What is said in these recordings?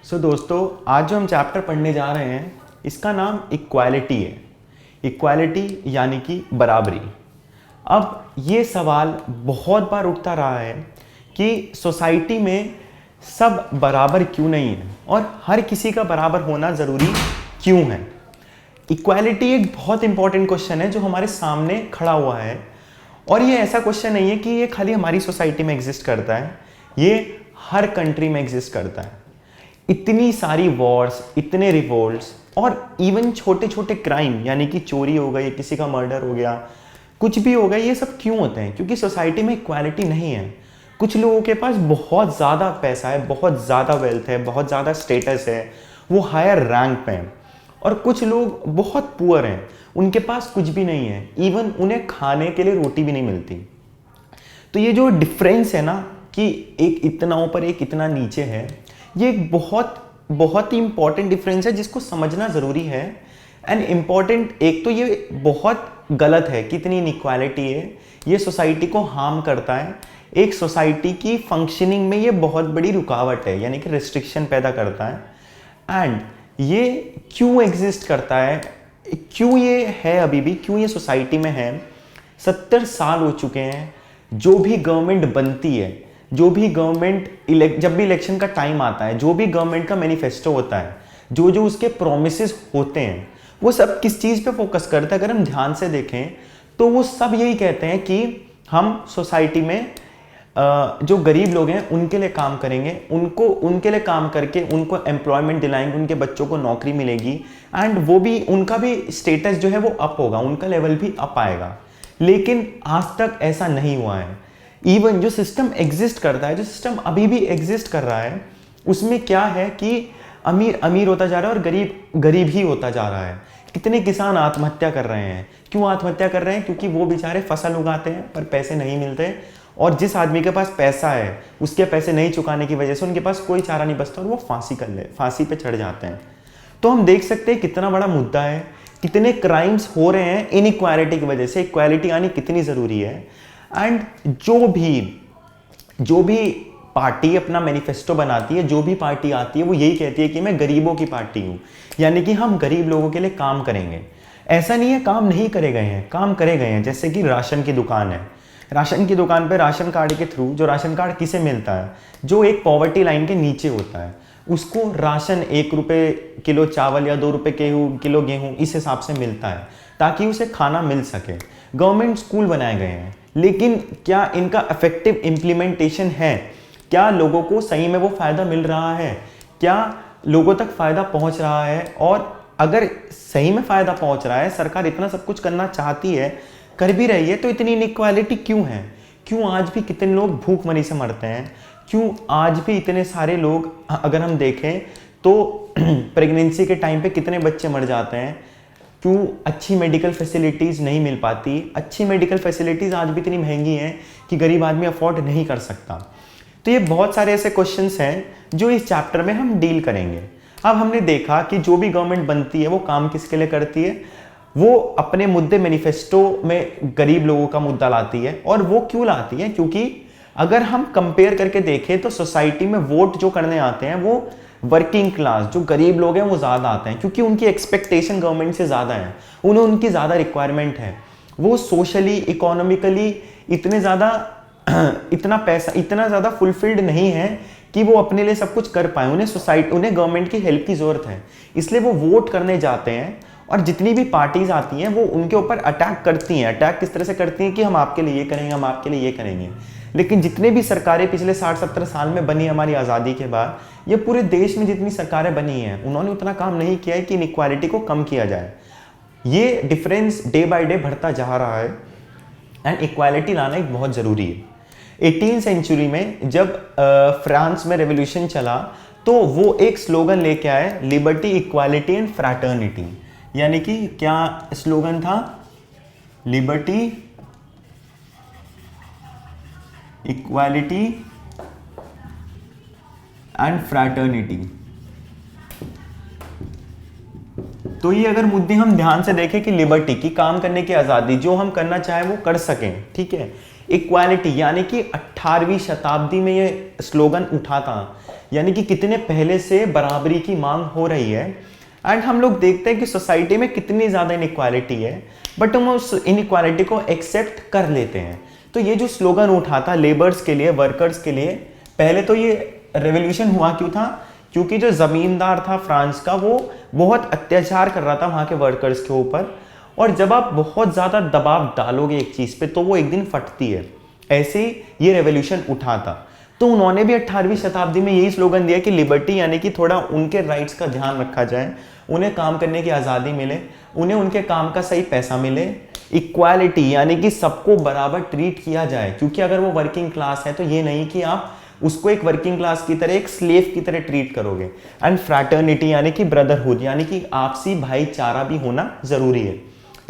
दोस्तों, आज जो हम चैप्टर पढ़ने जा रहे हैं इसका नाम इक्वालिटी है। इक्वालिटी यानी कि बराबरी। अब ये सवाल बहुत बार उठता रहा है कि सोसाइटी में सब बराबर क्यों नहीं है और हर किसी का बराबर होना ज़रूरी क्यों है। इक्वालिटी एक बहुत इंपॉर्टेंट क्वेश्चन है जो हमारे सामने खड़ा हुआ है और ये ऐसा क्वेश्चन नहीं है कि ये खाली हमारी सोसाइटी में एग्जिस्ट करता है, ये हर कंट्री में एग्जिस्ट करता है। इतनी सारी वॉर्स, इतने रिवोल्ट्स और इवन छोटे छोटे क्राइम यानी कि चोरी हो गई, किसी का मर्डर हो गया, कुछ भी हो गया, ये सब क्यों होते हैं? क्योंकि सोसाइटी में इक्वालिटी नहीं है। कुछ लोगों के पास बहुत ज़्यादा पैसा है, बहुत ज़्यादा वेल्थ है, बहुत ज़्यादा स्टेटस है, वो हायर रैंक पे हैं और कुछ लोग बहुत पुअर हैं, उनके पास कुछ भी नहीं है, इवन उन्हें खाने के लिए रोटी भी नहीं मिलती। तो ये जो डिफरेंस है ना कि एक इतना ऊपर एक इतना नीचे है, ये एक बहुत ही इंपॉर्टेंट डिफरेंस है जिसको समझना ज़रूरी है। एंड इम्पॉर्टेंट एक तो ये बहुत गलत है कि इतनी इनइक्वालिटी है, ये सोसाइटी को हार्म करता है, एक सोसाइटी की फंक्शनिंग में ये बहुत बड़ी रुकावट है, यानी कि रिस्ट्रिक्शन पैदा करता है। एंड ये क्यों एग्जिस्ट करता है, क्यों ये है अभी भी, क्यों ये सोसाइटी में है? 70 साल हो चुके हैं। जो भी गवर्नमेंट बनती है, जो भी गवर्नमेंट जब भी इलेक्शन का टाइम आता है, जो भी गवर्नमेंट का मैनिफेस्टो होता है, जो जो उसके प्रोमिसेस होते हैं, वो सब किस चीज़ पे फोकस करते हैं? अगर हम ध्यान से देखें तो वो सब यही कहते हैं कि हम सोसाइटी में जो गरीब लोग हैं उनके लिए काम करेंगे, उनके लिए काम करके उनको एम्प्लॉयमेंट दिलाएंगे, उनके बच्चों को नौकरी मिलेगी एंड वो भी, उनका भी स्टेटस जो है वो अप होगा, उनका लेवल भी अप आएगा। लेकिन आज तक ऐसा नहीं हुआ है। इवन जो सिस्टम एग्जिस्ट करता है, जो सिस्टम अभी भी एग्जिस्ट कर रहा है, उसमें क्या है कि अमीर अमीर होता जा रहा है और गरीब गरीब ही होता जा रहा है। कितने किसान आत्महत्या कर रहे हैं? क्यों आत्महत्या कर रहे हैं? क्योंकि वो बेचारे फसल उगाते हैं पर पैसे नहीं मिलते, और जिस आदमी के पास पैसा है उसके पैसे नहीं चुकाने की वजह से उनके पास कोई चारा नहीं बचता और वो फांसी पे चढ़ जाते हैं। तो हम देख सकते हैं कितना बड़ा मुद्दा है, कितने क्राइम्स हो रहे हैं इनइक्वालिटी की वजह से। इक्वालिटी आनी कितनी ज़रूरी है। एंड जो भी पार्टी अपना मैनिफेस्टो बनाती है, जो भी पार्टी आती है, वो यही कहती है कि मैं गरीबों की पार्टी हूँ, यानी कि हम गरीब लोगों के लिए काम करेंगे। ऐसा नहीं है काम नहीं करे गए हैं, काम करे गए हैं। जैसे कि राशन की दुकान है, राशन की दुकान पे राशन कार्ड के थ्रू, जो राशन कार्ड किसे मिलता है? जो एक पॉवर्टी लाइन के नीचे होता है, उसको राशन 1 रुपये किलो चावल या 2 रुपये किलो गेहूँ इस हिसाब से मिलता है ताकि उसे खाना मिल सके। गवर्नमेंट स्कूल बनाए गए हैं, लेकिन क्या इनका इफेक्टिव इम्प्लीमेंटेशन है? क्या लोगों को सही में वो फ़ायदा मिल रहा है? क्या लोगों तक फ़ायदा पहुंच रहा है? और अगर सही में फ़ायदा पहुंच रहा है, सरकार इतना सब कुछ करना चाहती है, कर भी रही है, तो इतनी इनइक्वालिटी क्यों है? क्यों आज भी कितने लोग भूखमरी से मरते हैं? क्यों आज भी इतने सारे लोग, अगर हम देखें तो प्रेगनेंसी के टाइम पे कितने बच्चे मर जाते हैं? क्यों अच्छी मेडिकल फैसिलिटीज़ नहीं मिल पाती? अच्छी मेडिकल फैसिलिटीज़ आज भी इतनी महंगी हैं कि गरीब आदमी अफोर्ड नहीं कर सकता। तो ये बहुत सारे ऐसे क्वेश्चंस हैं जो इस चैप्टर में हम डील करेंगे। अब हमने देखा कि जो भी गवर्नमेंट बनती है वो काम किसके लिए करती है? वो अपने मुद्दे मैनिफेस्टो में गरीब लोगों का मुद्दा लाती है। और वो क्यों लाती है? क्योंकि अगर हम कंपेयर करके देखें तो सोसाइटी में वोट जो करने आते हैं वो वर्किंग क्लास, जो गरीब लोग हैं, वो ज़्यादा आते हैं क्योंकि उनकी एक्सपेक्टेशन गवर्नमेंट से ज़्यादा है, उन्हें उनकी ज़्यादा रिक्वायरमेंट है। वो सोशली, इकोनॉमिकली इतने ज़्यादा इतना पैसा, इतना ज़्यादा फुलफिल्ड नहीं है कि वो अपने लिए सब कुछ कर पाए। उन्हें गवर्नमेंट की हेल्प की ज़रूरत है, इसलिए वो वोट करने जाते हैं। और जितनी भी पार्टीज आती हैं वो उनके ऊपर अटैक करती हैं। अटैक किस तरह से करती हैं कि हम आपके लिए ये करेंगे, हम आपके लिए ये करेंगे। लेकिन जितने भी सरकारें पिछले 60-70 साल में बनी हमारी आज़ादी के बाद, ये पूरे देश में जितनी सरकारें बनी हैं, उन्होंने उतना काम नहीं किया है कि इनइक्वालिटी को कम किया जाए। ये डिफरेंस डे बाय डे बढ़ता जा रहा है एंड इक्वालिटी लाना एक बहुत ज़रूरी है। 18वीं सेंचुरी में जब फ्रांस में रेवोल्यूशन चला तो वो एक स्लोगन लेके आए, लिबर्टी, इक्वालिटी एंड फ्रैटर्निटी। यानी कि क्या स्लोगन था? Liberty, equality and fraternity. तो ये अगर मुद्दे हम ध्यान से देखें कि लिबर्टी की काम करने की आज़ादी, जो हम करना चाहें वो कर सकें, ठीक है। इक्वालिटी यानी कि 18वीं शताब्दी में ये स्लोगन उठा था यानी कि कितने पहले से बराबरी की मांग हो रही है। एंड हम लोग देखते हैं कि सोसाइटी में कितनी ज़्यादा इनइक्वालिटी है, बट हम उस इनइक्वालिटी को एक्सेप्ट कर लेते हैं। तो ये जो स्लोगन उठा था लेबर्स के लिए, वर्कर्स के लिए, पहले तो ये रेवोल्यूशन हुआ क्यों था? क्योंकि जो ज़मींदार था फ्रांस का, वो बहुत अत्याचार कर रहा था वहाँ के वर्कर्स के ऊपर। और जब आप बहुत ज़्यादा दबाव डालोगे एक चीज़ पे तो वो एक दिन फटती है। ऐसे ही ये रेवोल्यूशन उठा था। तो उन्होंने भी 18वीं शताब्दी में यही स्लोगन दिया कि लिबर्टी, यानी कि थोड़ा उनके राइट्स का ध्यान रखा जाए, उन्हें काम करने की आज़ादी मिले, उन्हें उनके काम का सही पैसा मिले। इक्वालिटी, यानी कि सबको बराबर ट्रीट किया जाए, क्योंकि अगर वो वर्किंग क्लास है तो ये नहीं कि आप उसको एक वर्किंग क्लास की तरह, एक स्लेव की तरह ट्रीट करोगे। एंड फ्रैटर्निटी, यानी कि ब्रदरहुड, यानी कि आपसी भाईचारा भी होना जरूरी है।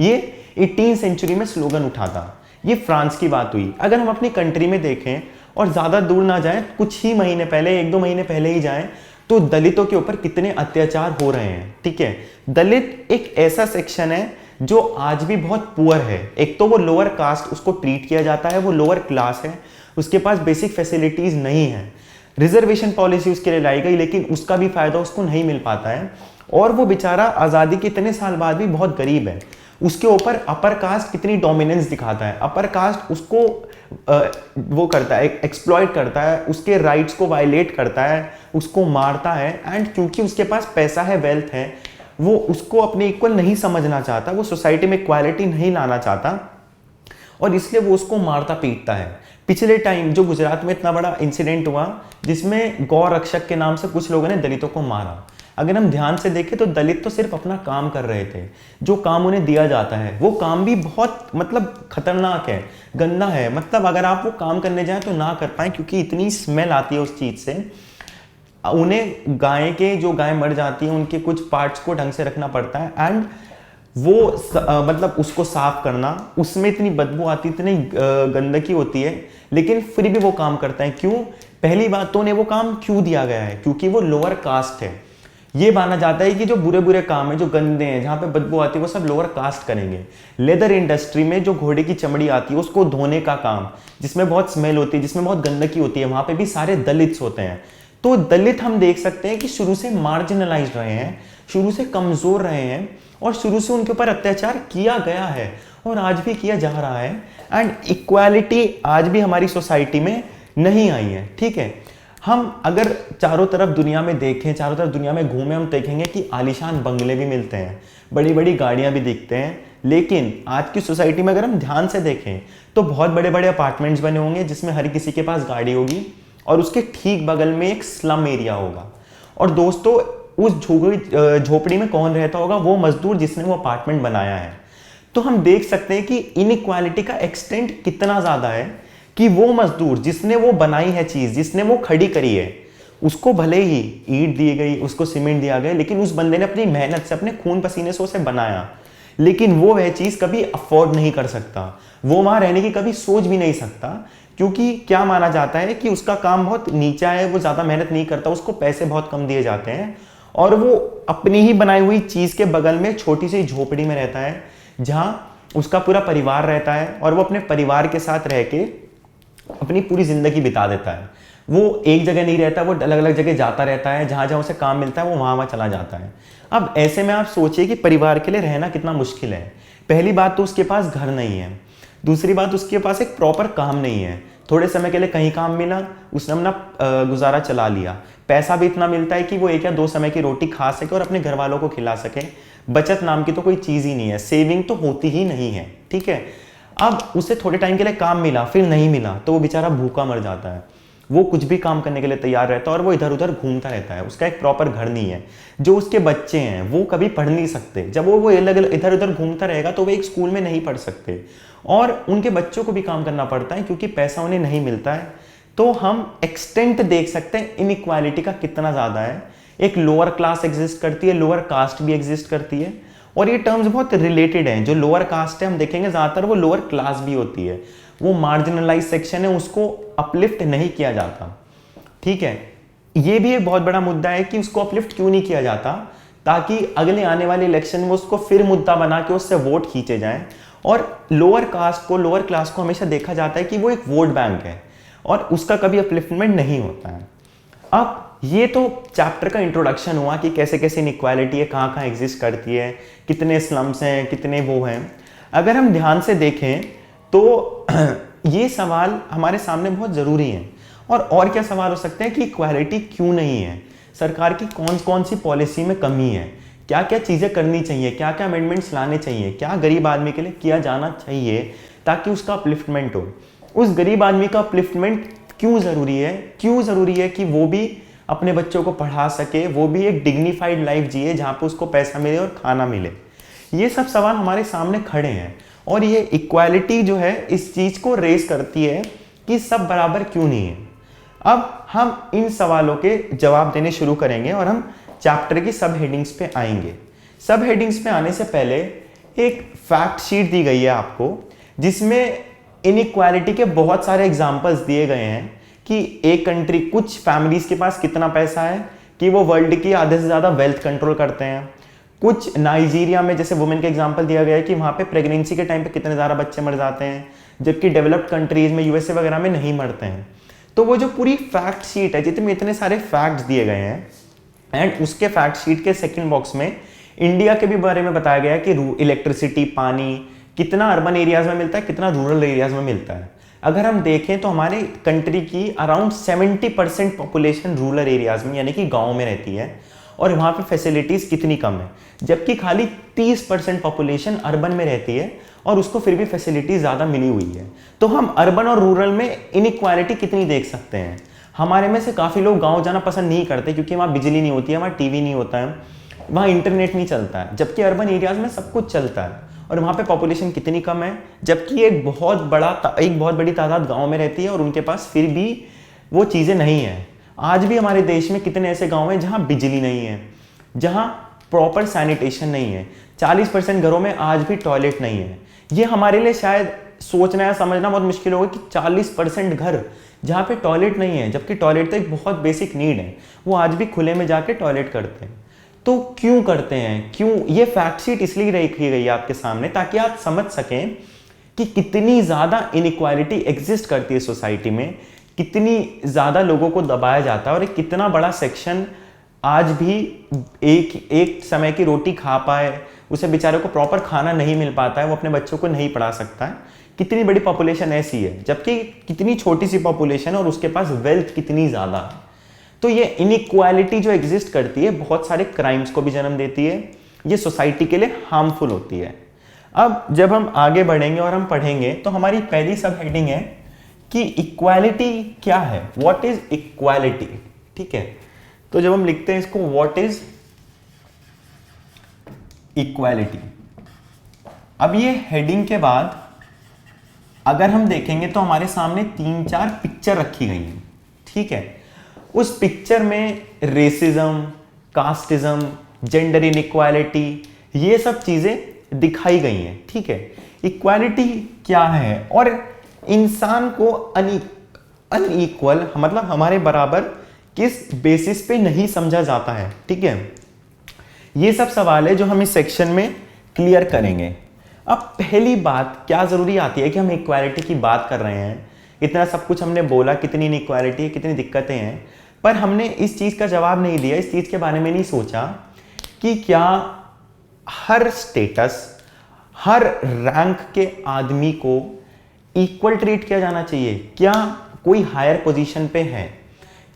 ये 18वीं सेंचुरी में स्लोगन उठा था। ये फ्रांस की बात हुई। अगर हम अपनी कंट्री में देखें और ज़्यादा दूर ना जाएं, कुछ ही महीने पहले, 1-2 महीने पहले ही जाएं, तो दलितों के ऊपर कितने अत्याचार हो रहे हैं। ठीक है, दलित एक ऐसा सेक्शन है जो आज भी बहुत पुअर है। एक तो वो लोअर कास्ट, उसको ट्रीट किया जाता है, वो लोअर क्लास है, उसके पास बेसिक फैसिलिटीज़ नहीं है। रिजर्वेशन पॉलिसी उसके लिए लाई गई, लेकिन उसका भी फायदा उसको नहीं मिल पाता है। और वो बेचारा आज़ादी के इतने साल बाद भी बहुत गरीब है। उसके ऊपर अपर कास्ट कितनी डोमिनेंस दिखाता है। अपर कास्ट उसको वो करता है, एक्सप्लॉइट करता है, उसके राइट्स को वायलेट करता है, उसको मारता है। एंड क्योंकि उसके पास पैसा है, वेल्थ है, वो उसको अपने इक्वल नहीं समझना चाहता, वो सोसाइटी में इक्वालिटी नहीं लाना चाहता, और इसलिए वो उसको मारता पीटता है। पिछले टाइम जो गुजरात में इतना बड़ा इंसिडेंट हुआ जिसमें गौ रक्षक के नाम से कुछ लोगों ने दलितों को मारा। अगर हम ध्यान से देखें तो दलित तो सिर्फ अपना काम कर रहे थे। जो काम उन्हें दिया जाता है वो काम भी बहुत मतलब खतरनाक है, गंदा है। मतलब अगर आप वो काम करने जाएं तो ना कर पाए, क्योंकि इतनी स्मेल आती है उस चीज़ से। उन्हें गाय के, जो गाय मर जाती है, उनके कुछ पार्ट्स को ढंग से रखना पड़ता है। एंड वो मतलब उसको साफ करना, उसमें इतनी बदबू आती, इतनी गंदगी होती है, लेकिन फिर भी वो काम करता है। क्यों? पहली बात तो उन्हें वो काम क्यों दिया गया है? क्योंकि वो लोअर कास्ट है। ये माना जाता है कि जो बुरे बुरे काम है, जो गंदे हैं, जहाँ पे बदबू आती है, वो सब लोअर कास्ट करेंगे। लेदर इंडस्ट्री में जो घोड़े की चमड़ी आती है उसको धोने का काम, जिसमें बहुत स्मेल होती है, जिसमें बहुत गंदगी होती है, वहाँ पे भी सारे दलित्स होते हैं। तो दलित हम देख सकते हैं कि शुरू से मार्जिनलाइज रहे हैं, शुरू से कमज़ोर रहे हैं, और शुरू से उनके ऊपर अत्याचार किया गया है और आज भी किया जा रहा है। एंड इक्वालिटी आज भी हमारी सोसाइटी में नहीं आई है। ठीक है, हम अगर चारों तरफ दुनिया में देखें, चारों तरफ दुनिया में घूमें, हम देखेंगे कि आलीशान बंगले भी मिलते हैं, बड़ी बड़ी गाड़ियां भी दिखते हैं। लेकिन आज की सोसाइटी में अगर हम ध्यान से देखें तो बहुत बड़े बड़े अपार्टमेंट्स बने होंगे जिसमें हर किसी के पास गाड़ी होगी, और उसके ठीक बगल में एक स्लम एरिया होगा। और दोस्तों, उस झोपड़ी में कौन रहता होगा? वो मजदूर जिसने वो अपार्टमेंट बनाया है। तो हम देख सकते हैं कि इनइक्वालिटी का एक्सटेंट कितना ज़्यादा है कि वो मजदूर जिसने वो बनाई है चीज़, जिसने वो खड़ी करी है, उसको भले ही ईंट दी गई, उसको सीमेंट दिया गया, लेकिन उस बंदे ने अपनी मेहनत से, अपने खून पसीने से उसे बनाया, लेकिन वो वह चीज़ कभी अफोर्ड नहीं कर सकता, वो वहाँ रहने की कभी सोच भी नहीं सकता। क्योंकि क्या माना जाता है कि उसका काम बहुत नीचा है, वो ज़्यादा मेहनत नहीं करता, उसको पैसे बहुत कम दिए जाते हैं, और वो अपनी ही बनाई हुई चीज़ के बगल में छोटी सी झोपड़ी में रहता है, जहाँ उसका पूरा परिवार रहता है, और वो अपने परिवार के साथ रह के अपनी पूरी ज़िंदगी बिता देता है। वो एक जगह नहीं रहता, वो अलग अलग जगह जाता रहता है, जहाँ जहाँ उसे काम मिलता है वो वहाँ वहाँ चला जाता है। अब ऐसे में आप सोचिए कि परिवार के लिए रहना कितना मुश्किल है। पहली बात तो उसके पास घर नहीं है, दूसरी बात उसके पास एक प्रॉपर काम नहीं है। थोड़े समय के लिए कहीं काम मिला, उसने अपना गुजारा चला लिया, पैसा भी इतना मिलता है कि वो 1 या 2 समय की रोटी खा सके और अपने घर वालों को खिला सके। बचत नाम की तो कोई चीज़ ही नहीं है, सेविंग तो होती ही नहीं है। ठीक है, अब उसे थोड़े टाइम के लिए काम मिला, फिर नहीं मिला, तो वो बेचारा भूखा मर जाता है। वो कुछ भी काम करने के लिए तैयार रहता है और वो इधर उधर घूमता रहता है। उसका एक प्रॉपर घर नहीं है। जो उसके बच्चे हैं वो कभी पढ़ नहीं सकते। जब वो अलग अलग इधर उधर घूमता रहेगा तो वो एक स्कूल में नहीं पढ़ सकते, और उनके बच्चों को भी काम करना पड़ता है क्योंकि पैसा उन्हें नहीं मिलता है। तो हम एक्सटेंट देख सकते हैं इनइक्वालिटी का कितना ज़्यादा है। एक लोअर क्लास एग्जिस्ट करती है, लोअर कास्ट भी एग्जिस्ट करती है, और ये टर्म्स बहुत रिलेटेड हैं। जो लोअर कास्ट है हम देखेंगे ज़्यादातर वो लोअर क्लास भी होती है, वो मार्जिनलाइज सेक्शन है, उसको अपलिफ्ट नहीं किया जाता। ठीक है, ये भी एक बहुत बड़ा मुद्दा है कि उसको अपलिफ्ट क्यों नहीं किया जाता, ताकि अगले आने वाले इलेक्शन में उसको फिर मुद्दा बना के उससे वोट खींचे जाएं। और लोअर कास्ट को, लोअर क्लास को हमेशा देखा जाता है कि वो एक वोट बैंक है और उसका कभी अपलिफ्टमेंट नहीं होता है। अब ये तो चैप्टर का इंट्रोडक्शन हुआ कि कैसे कैसे इनइक्वालिटी है, कहाँ कहाँ एग्जिस्ट करती है, कितने स्लम्स हैं, कितने वो हैं। अगर हम ध्यान से देखें तो ये सवाल हमारे सामने बहुत ज़रूरी हैं। और क्या सवाल हो सकते हैं कि इक्वालिटी क्यों नहीं है, सरकार की कौन कौन सी पॉलिसी में कमी है, क्या क्या चीज़ें करनी चाहिए, क्या क्या अमेंडमेंट्स लाने चाहिए, क्या गरीब आदमी के लिए किया जाना चाहिए ताकि उसका अपलिफ्टमेंट हो। उस गरीब आदमी का अपलिफ्टमेंट क्यों ज़रूरी है, क्यों ज़रूरी है कि वो भी अपने बच्चों को पढ़ा सके, वो भी एक डिग्निफाइड लाइफ जिए जहाँ पे उसको पैसा मिले और खाना मिले। ये सब सवाल हमारे सामने खड़े हैं और ये इक्वालिटी जो है इस चीज़ को रेस करती है कि सब बराबर क्यों नहीं है। अब हम इन सवालों के जवाब देने शुरू करेंगे और हम चैप्टर की सब हेडिंग्स पे आएंगे। सब हेडिंग्स पे आने से पहले एक फैक्ट शीट दी गई है आपको, जिसमें इनइक्वालिटी के बहुत सारे एग्जांपल्स दिए गए हैं कि एक कंट्री, कुछ फैमिलीज के पास कितना पैसा है कि वो वर्ल्ड की आधे से ज़्यादा वेल्थ कंट्रोल करते हैं। कुछ नाइजीरिया में जैसे वुमेन का एग्जांपल दिया गया है कि वहाँ पे प्रेगनेंसी के टाइम पे कितने ज़्यादा बच्चे मर जाते हैं, जबकि डेवलप्ड कंट्रीज में यूएसए वगैरह में नहीं मरते हैं। तो वो जो पूरी फैक्ट शीट है, जितने इतने सारे फैक्ट्स दिए गए हैं, एंड उसके फैक्ट शीट के सेकंड बॉक्स में इंडिया के भी बारे में बताया गया है कि इलेक्ट्रिसिटी, पानी कितना अर्बन एरियाज में मिलता है, कितना रूरल एरियाज में मिलता है। अगर हम देखें तो हमारे कंट्री की अराउंड 70% पॉपुलेशन रूरल एरियाज में यानी कि गाँव में रहती है और वहाँ पे फैसिलिटीज़ कितनी कम है, जबकि खाली 30% पॉपुलेशन अर्बन में रहती है और उसको फिर भी फैसिलिटी ज़्यादा मिली हुई है। तो हम अर्बन और रूरल में इनइक्वालिटी कितनी देख सकते हैं। हमारे में से काफ़ी लोग गांव जाना पसंद नहीं करते क्योंकि वहाँ बिजली नहीं होती है, वहाँ टीवी नहीं होता है, वहाँ इंटरनेट नहीं चलता है, जबकि अर्बन एरियाज़ में सब कुछ चलता है और वहाँ पे पॉपुलेशन कितनी कम है, जबकि एक बहुत बड़ी तादाद गाँव में रहती है और उनके पास फिर भी वो चीज़ें नहीं हैं। आज भी हमारे देश में कितने ऐसे गाँव हैं जहाँ बिजली नहीं है, जहाँ प्रॉपर सैनिटेशन नहीं है, 40% घरों में आज भी टॉयलेट नहीं है। ये हमारे लिए शायद सोचना या समझना बहुत मुश्किल होगा कि 40% घर जहाँ पे टॉयलेट नहीं है, जबकि टॉयलेट तो एक बहुत बेसिक नीड है, वो आज भी खुले में जाके टॉयलेट करते हैं। तो क्यों करते हैं, क्यों? ये फैक्ट शीट इसलिए रखी गई है आपके सामने ताकि आप समझ सकें कि कितनी ज़्यादा इनइक्वालिटी एग्जिस्ट करती है सोसाइटी में, कितनी ज़्यादा लोगों को दबाया जाता है और एक कितना बड़ा सेक्शन आज भी एक समय की रोटी खा पाए, उसे बेचारे को प्रॉपर खाना नहीं मिल पाता है, वो अपने बच्चों को नहीं पढ़ा सकता है। कितनी बड़ी पॉपुलेशन ऐसी है, जबकि कितनी छोटी सी पॉपुलेशन है और उसके पास वेल्थ कितनी ज़्यादा है। तो ये इनइक्वालिटी जो एग्जिस्ट करती है बहुत सारे क्राइम्स को भी जन्म देती है, ये सोसाइटी के लिए हार्मफुल होती है। अब जब हम आगे बढ़ेंगे और हम पढ़ेंगे तो हमारी पहली सब हेडिंग है कि इक्वालिटी क्या है, व्हाट इज इक्वालिटी। ठीक है, तो जब हम लिखते हैं इसको व्हाट इज इक्वालिटी, अब ये हेडिंग के बाद अगर हम देखेंगे तो हमारे सामने 3-4 पिक्चर रखी गई हैं। ठीक है, उस पिक्चर में रेसिज्म, कास्टिज्म, जेंडर इनइक्वालिटी, ये सब चीजें दिखाई गई हैं। ठीक है, इक्वालिटी क्या है और इंसान को अनइक्वल मतलब हमारे बराबर किस बेसिस पे नहीं समझा जाता है। ठीक है, ये सब सवाल है जो हम इस सेक्शन में क्लियर करेंगे। अब पहली बात क्या जरूरी आती है कि हम इक्वालिटी की बात कर रहे हैं, इतना सब कुछ हमने बोला, कितनी इनइक्वालिटी है, कितनी दिक्कतें हैं, पर हमने इस चीज़ का जवाब नहीं दिया, इस चीज़ के बारे में नहीं सोचा कि क्या हर स्टेटस, हर रैंक के आदमी को इक्वल ट्रीट किया जाना चाहिए। क्या कोई हायर पोजीशन पे है,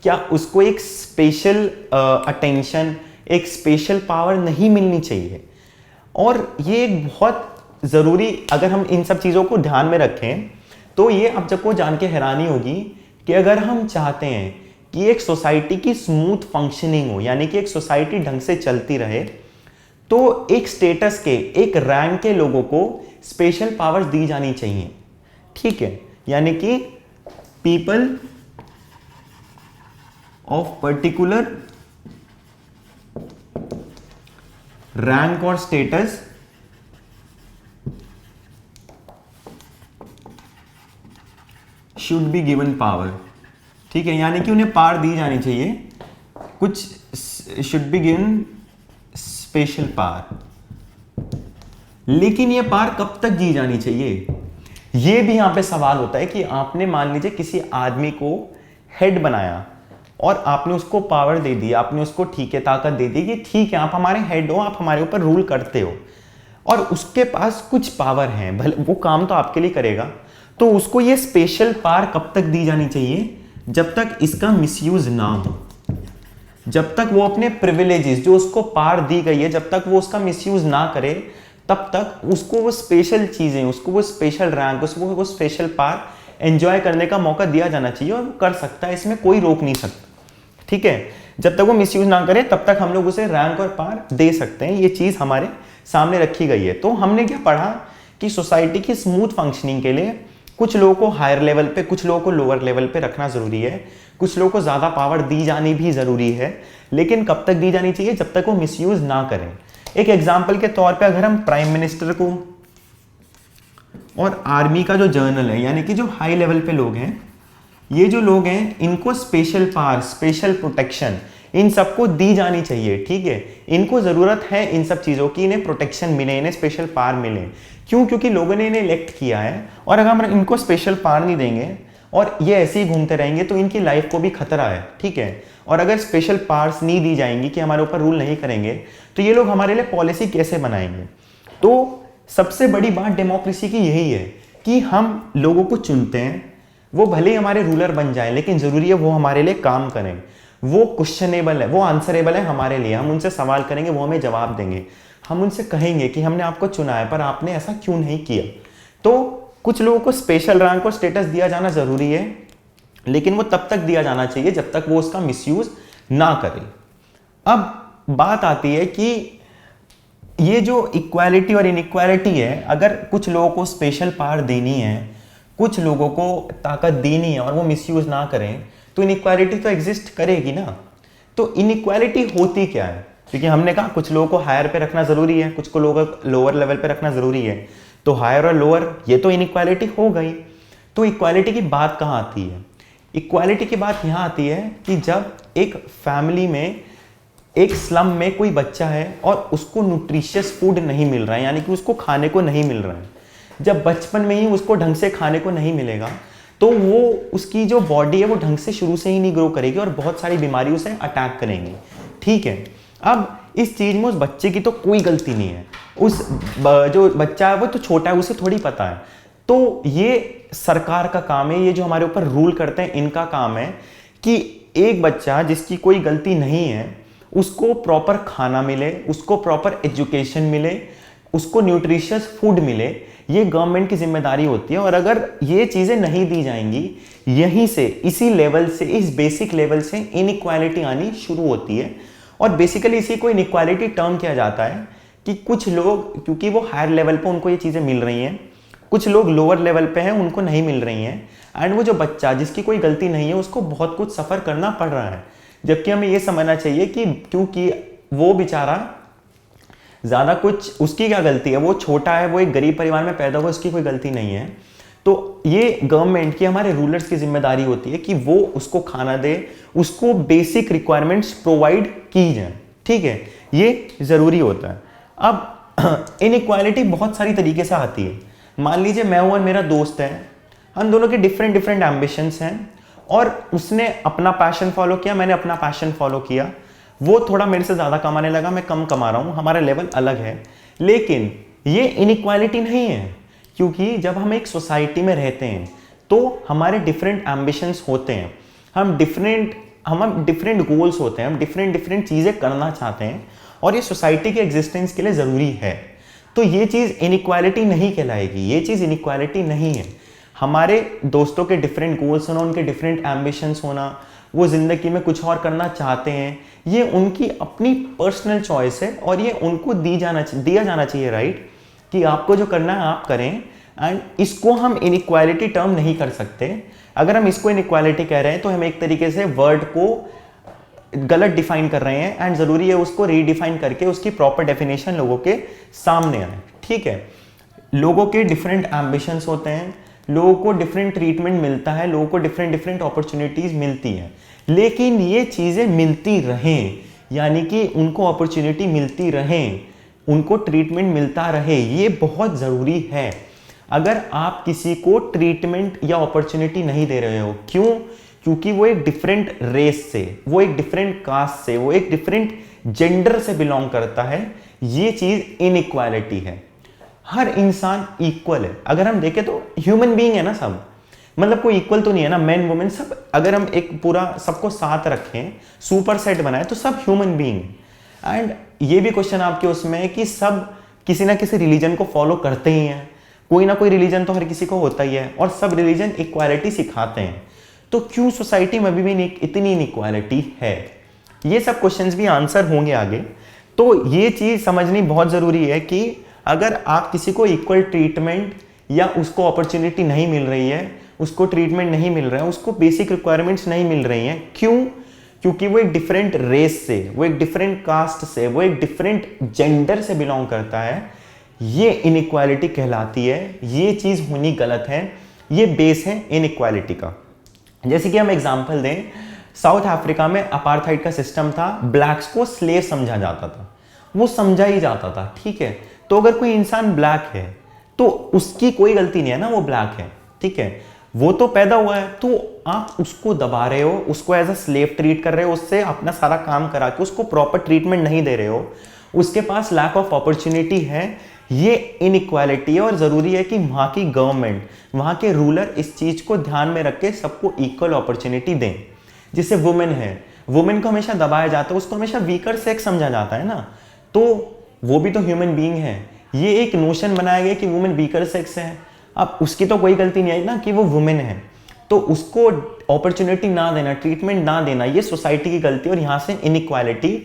क्या उसको एक स्पेशल अटेंशन, एक स्पेशल पावर नहीं मिलनी चाहिए। और ये एक बहुत ज़रूरी, अगर हम इन सब चीज़ों को ध्यान में रखें तो ये आप सबको जान के हैरानी होगी कि अगर हम चाहते हैं कि एक सोसाइटी की स्मूथ फंक्शनिंग हो, यानी कि एक सोसाइटी ढंग से चलती रहे, तो एक स्टेटस के, एक रैंक के लोगों को स्पेशल पावर्स दी जानी चाहिए। ठीक है, यानी कि पीपल ऑफ पर्टिकुलर रैंक और status should be given power. ठीक है, यानी कि उन्हें पावर दी जानी चाहिए, कुछ should be given special power. लेकिन ये पावर कब तक दी जानी चाहिए, ये भी यहां पे सवाल होता है कि आपने मान लीजिए किसी आदमी को हेड बनाया, और आपने उसको पावर दे दी, आपने उसको ठीक है ताकत दे दी कि ठीक है आप हमारे हेड हो, आप हमारे ऊपर रूल करते हो, और उसके पास कुछ पावर है, भले वो काम तो आपके लिए करेगा, तो उसको ये स्पेशल पावर कब तक दी जानी चाहिए? जब तक इसका मिसयूज ना हो, जब तक वो अपने प्रिविलेजेस जो उसको पावर दी गई है जब तक वो उसका मिसयूज ना करे, तब तक उसको वो स्पेशल चीजें, उसको वो स्पेशल रैंक, उसको वो स्पेशल पावर एंजॉय करने का मौका दिया जाना चाहिए, और वो कर सकता है, इसमें कोई रोक नहीं सकता। ठीक है, जब तक वो मिसयूज ना करे तब तक हम लोग उसे रैंक और पावर दे सकते हैं। ये चीज हमारे सामने रखी गई है। तो हमने क्या पढ़ा कि सोसाइटी की स्मूथ फंक्शनिंग के लिए कुछ लोगों को हायर लेवल पे, कुछ लोगों को लोअर लेवल पे रखना जरूरी है, कुछ लोगों को ज्यादा पावर दी जानी भी जरूरी है, लेकिन कब तक दी जानी चाहिए? जब तक वो मिसयूज ना करें। एक एग्जांपल के तौर पे अगर हम प्राइम मिनिस्टर को और आर्मी का जो जनरल है, यानी कि जो हाई लेवल पे लोग हैं, ये जो लोग हैं इनको special power, special protection in सबको दी जानी चाहिए। ठीक है, इनको जरूरत है इन सब चीजों की, इन्हें प्रोटेक्शन मिले, इन्हें स्पेशल पावर मिले। क्यों? क्योंकि लोगों ने इन्हें इलेक्ट किया है, और अगर हम इनको स्पेशल पावर नहीं देंगे और ये ऐसे ही घूमते रहेंगे तो इनकी लाइफ को भी खतरा है। ठीक है, और अगर स्पेशल पावर्स नहीं दी जाएंगी कि हमारे ऊपर रूल नहीं करेंगे, तो ये लोग हमारे लिए पॉलिसी कैसे बनाएंगे? तो सबसे बड़ी बात डेमोक्रेसी की यही है कि हम लोगों को चुनते हैं, वो भले ही हमारे रूलर बन जाए, लेकिन जरूरी है वो हमारे लिए काम करें, वो क्वेश्चनेबल है, वो आंसरेबल है हमारे लिए, हम उनसे सवाल करेंगे, वो हमें जवाब देंगे, हम उनसे कहेंगे कि हमने आपको चुना है पर आपने ऐसा क्यों नहीं किया। तो कुछ लोगों को स्पेशल रैंक और स्टेटस दिया जाना जरूरी है, लेकिन वो तब तक दिया जाना चाहिए जब तक वो उसका मिसयूज ना करे। अब बात आती है कि ये जो इक्वालिटी और इनइक्वालिटी है, अगर कुछ लोगों को स्पेशल पावर देनी है, कुछ लोगों को ताकत देनी है और वो मिसयूज ना करें, तो इनइक्वालिटी तो एग्जिस्ट करेगी ना। तो इनइक्वालिटी होती क्या है? क्योंकि हमने कहा कुछ लोगों को हायर पे रखना जरूरी है, कुछ को लोअर लेवल पे रखना जरूरी है, तो हायर और लोअर ये तो इनइक्वालिटी हो गई। तो इक्वालिटी की बात कहाँ आती है? इक्वालिटी की बात यहाँ आती है कि जब एक फैमिली में, एक स्लम में कोई बच्चा है और उसको न्यूट्रिशियस फूड नहीं मिल रहा है, यानी कि उसको खाने को नहीं मिल रहा है, जब बचपन में ही उसको ढंग से खाने को नहीं मिलेगा, तो वो उसकी जो बॉडी है वो ढंग से शुरू से ही नहीं ग्रो करेगी और बहुत सारी बीमारियों से अटैक करेंगी। ठीक है, अब इस चीज में उस बच्चे की तो कोई गलती नहीं है, उस जो बच्चा है वो तो छोटा है, उसे थोड़ी पता है। तो ये सरकार का काम है, ये जो हमारे ऊपर रूल करते हैं इनका काम है कि एक बच्चा जिसकी कोई गलती नहीं है उसको प्रॉपर खाना मिले, उसको प्रॉपर एजुकेशन मिले, उसको न्यूट्रिशियस फूड मिले, ये गवर्नमेंट की जिम्मेदारी होती है। और अगर ये चीजें नहीं दी जाएंगी, यहीं से, इसी लेवल से, इस बेसिक लेवल से इनइक्वालिटी आनी शुरू होती है। और बेसिकली इसी को इनइक्वालिटी टर्म किया जाता है कि कुछ लोग, क्योंकि वो हायर लेवल पे उनको ये चीजें मिल रही हैं, कुछ लोग लोअर लेवल पे हैं उनको नहीं मिल रही हैं, एंड वो जो बच्चा जिसकी कोई गलती नहीं है उसको बहुत कुछ सफर करना पड़ रहा है। जबकि हमें ये समझना चाहिए कि क्योंकि वो बेचारा ज्यादा कुछ, उसकी क्या गलती है, वो छोटा है, वो एक गरीब परिवार में पैदा हुआ, उसकी कोई गलती नहीं है। तो ये गवर्नमेंट की, हमारे रूलर्स की जिम्मेदारी होती है कि वो उसको खाना दे, उसको बेसिक रिक्वायरमेंट्स प्रोवाइड की जाए। ठीक है, ये जरूरी होता है। अब इनइक्वालिटी बहुत सारी तरीके से आती है। मान लीजिए मैं हूं और मेरा दोस्त है, हम दोनों के डिफरेंट डिफरेंट एम्बिशंस हैं, और उसने अपना पैशन फॉलो किया, मैंने अपना पैशन फॉलो किया, वो थोड़ा मेरे से ज्यादा कमाने लगा, मैं कम कमा रहा हूं, हमारा लेवल अलग है। लेकिन ये इनइक्वालिटी नहीं है, क्योंकि जब हम एक सोसाइटी में रहते हैं तो हमारे डिफरेंट एम्बिशंस होते हैं, हम डिफरेंट गोल्स होते हैं, हम डिफरेंट चीजें करना चाहते हैं, और ये सोसाइटी के एग्जिस्टेंस के लिए जरूरी है। तो ये चीज इनइक्वालिटी नहीं कहलाएगी, ये चीज इनइक्वालिटी नहीं है। हमारे दोस्तों के डिफरेंट गोल्स होना, उनके डिफरेंट एम्बिशंस होना, वो जिंदगी में कुछ और करना चाहते हैं, ये उनकी अपनी पर्सनल चॉइस है, और ये उनको दिया जाना चाहिए राइट, कि आपको जो करना है आप करें। एंड इसको हम इनइक्वालिटी टर्म नहीं कर सकते। अगर हम इसको इनइक्वालिटी कह रहे हैं तो हम एक तरीके से वर्ड को गलत डिफाइन कर रहे हैं, एंड जरूरी है उसको रीडिफाइन करके उसकी प्रॉपर डेफिनेशन लोगों के सामने आए। ठीक है, लोगों के डिफरेंट एम्बिशंस होते हैं, लोगों को डिफरेंट ट्रीटमेंट मिलता है, लोगों को डिफरेंट अपॉर्चुनिटीज मिलती हैं, लेकिन ये चीजें मिलती रहें, यानी कि उनको अपॉर्चुनिटी मिलती रहें, उनको ट्रीटमेंट मिलता रहे, ये बहुत जरूरी है। अगर आप किसी को ट्रीटमेंट या अपॉर्चुनिटी नहीं दे रहे हो, क्यों? क्योंकि वो एक डिफरेंट रेस से, वो एक डिफरेंट कास्ट से, वो एक डिफरेंट जेंडर से बिलोंग करता है, ये चीज इनइक्वालिटी है। हर इंसान इक्वल है। अगर हम देखें तो ह्यूमन बीइंग है ना सब, मतलब कोई इक्वल तो नहीं है ना, मैन वुमेन सब। अगर हम एक पूरा सबको साथ रखें, सुपर सेट बनाए, तो सब ह्यूमन बीइंग है। एंड ये भी क्वेश्चन आपके उसमें है कि सब किसी ना किसी रिलीजन को फॉलो करते ही हैं, कोई ना कोई रिलीजन तो हर किसी को होता ही है, और सब रिलीजन इक्वालिटी सिखाते हैं, तो क्यों सोसाइटी में अभी भी इतनी इनइक्वालिटी है? ये सब क्वेश्चंस भी आंसर होंगे आगे। तो ये चीज समझनी बहुत जरूरी है कि अगर आप किसी को इक्वल ट्रीटमेंट या उसको अपॉर्चुनिटी नहीं मिल रही है, उसको ट्रीटमेंट नहीं मिल रहा है, उसको बेसिक रिक्वायरमेंट्स नहीं मिल रही हैं, क्यों? क्योंकि वो एक डिफरेंट रेस से, वो एक डिफरेंट कास्ट से, वो एक डिफरेंट जेंडर से बिलोंग करता है, ये इनइक्वालिटी कहलाती है। ये चीज होनी गलत है, ये बेस है इनइक्वालिटी का। जैसे कि हम एग्जांपल दें, साउथ अफ्रीका में अपार्थाइड का सिस्टम था, ब्लैक्स को स्लेव समझा जाता था, वो समझा ही जाता था, ठीक है। तो अगर कोई इंसान ब्लैक है तो उसकी कोई गलती नहीं है ना, वो ब्लैक है, ठीक है, वो तो पैदा हुआ है, तो आप उसको दबा रहे हो, उसको एज अ स्लेव ट्रीट कर रहे हो, उससे अपना सारा काम करा के उसको प्रॉपर ट्रीटमेंट नहीं दे रहे हो, उसके पास लैक ऑफ अपॉर्चुनिटी है, ये इनइक्वालिटी है। और जरूरी है कि वहां की गवर्नमेंट, वहां के रूलर इस चीज को ध्यान में रख के सबको इक्वल अपॉर्चुनिटी दें। जैसे वुमेन है, वुमेन को हमेशा दबाया जाता है, उसको हमेशा वीकर सेक्स समझा जाता है ना, तो वो भी तो ह्यूमन बीइंग है। ये एक नोशन बनाया गया कि वुमेन वीकर सेक्स है, अब उसकी तो कोई गलती नहीं आई ना कि वो वुमेन है, तो उसको अपॉर्चुनिटी ना देना, ट्रीटमेंट ना देना, ये सोसाइटी की गलती है, और यहां से इनइक्वालिटी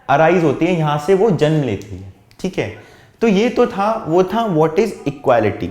अराइज होती है, यहां से वो जन्म लेती है, ठीक है। तो ये तो था, वो था व्हाट इज इक्वालिटी।